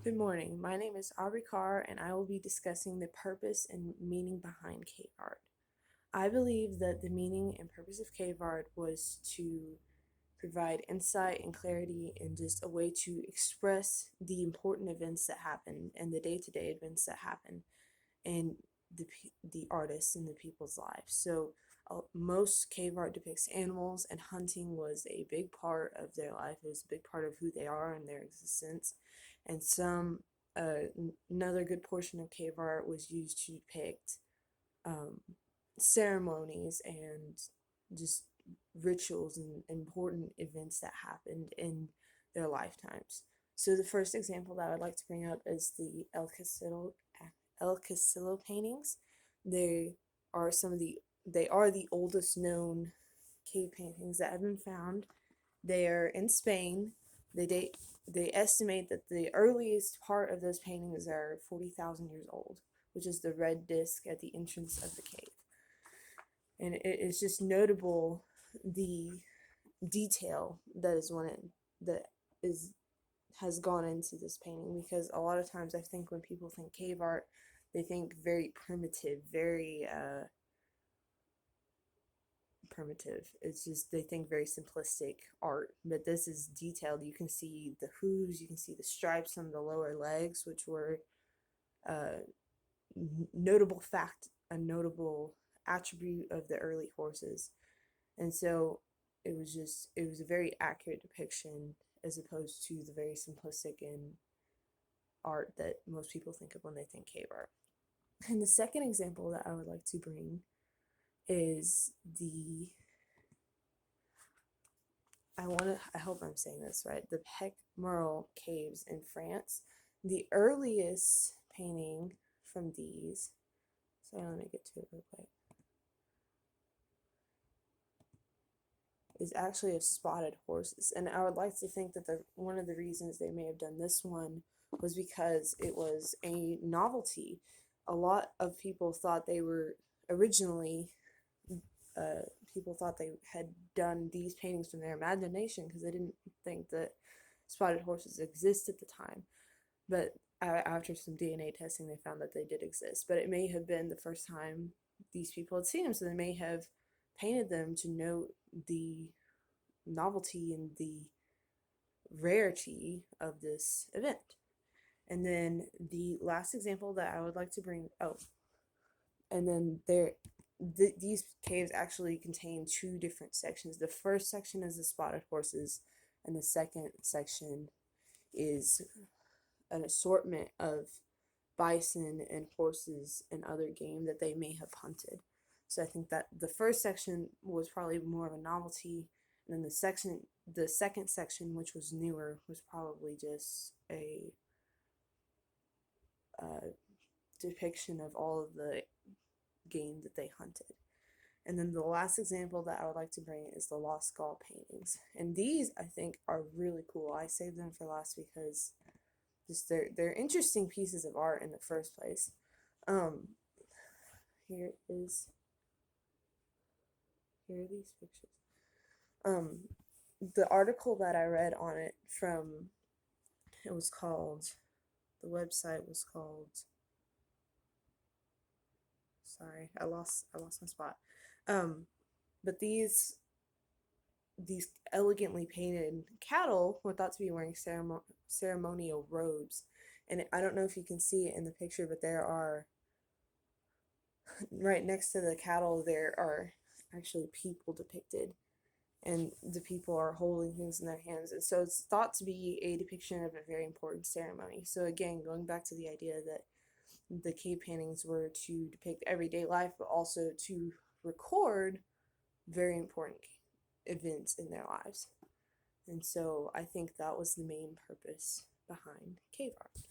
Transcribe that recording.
Good morning. My name is Aubrey Carr, and I will be discussing the purpose and meaning behind cave art. I believe that the meaning and purpose of cave art was to provide insight and clarity and just a way to express the important events that happen and the day-to-day events that happen in the artists and the people's lives. So most cave art depicts animals, and hunting was a big part of their life. It was a big part of who they are and their existence. And another good portion of cave art was used to depict um, ceremonies and just rituals and important events that happened in their lifetimes. So the first example that I would like to bring up is the El Castillo paintings. They are they are the oldest known cave paintings that have been found. They are in Spain. They estimate that the earliest part of those paintings are 40,000 years old, which is the red disc at the entrance of the cave. And it is just notable the detail that is has gone into this painting, because a lot of times I think when people think cave art, they think very primitive, very primitive. It's just they think very simplistic art, but this is detailed. You can see the hooves, you can see the stripes on the lower legs, which were a notable fact, a notable attribute of the early horses. And so it was a very accurate depiction as opposed to the very simplistic and art that most people think of when they think cave art. And the second example that I would like to bring is I hope I'm saying this right, the Pecmerle Caves in France. The earliest painting from these, so let me get to it real quick, is actually of spotted horses. And I would like to think that one of the reasons they may have done this one was because it was a novelty. A lot of people thought they were originally uh, people thought they had done these paintings from their imagination because they didn't think that spotted horses exist at the time. But after some DNA testing, they found that they did exist. But it may have been the first time these people had seen them, so they may have painted them to note the novelty and the rarity of this event. And then the last example that I would like to bring, and then these caves actually contain two different sections. The first section is the spotted horses, and the second section is an assortment of bison and horses and other game that they may have hunted. So I think that the first section was probably more of a novelty, and then the second section, which was newer, was probably just a uh, depiction of all of the game that they hunted. And then the last example that I would like to bring is the Lost Skull paintings. And these I think are really cool. I saved them for last because just they're interesting pieces of art in the first place. Um, here is here are these pictures. Um, the article that I read on it from it was called the website was called sorry, I lost my spot. Um, but these elegantly painted cattle were thought to be wearing ceremonial robes. And I don't know if you can see it in the picture, but there are, right next to the cattle, there are actually people depicted. And the people are holding things in their hands. And so it's thought to be a depiction of a very important ceremony. So, again, going back to the idea that the cave paintings were to depict everyday life, but also to record very important events in their lives. And so I think that was the main purpose behind cave art.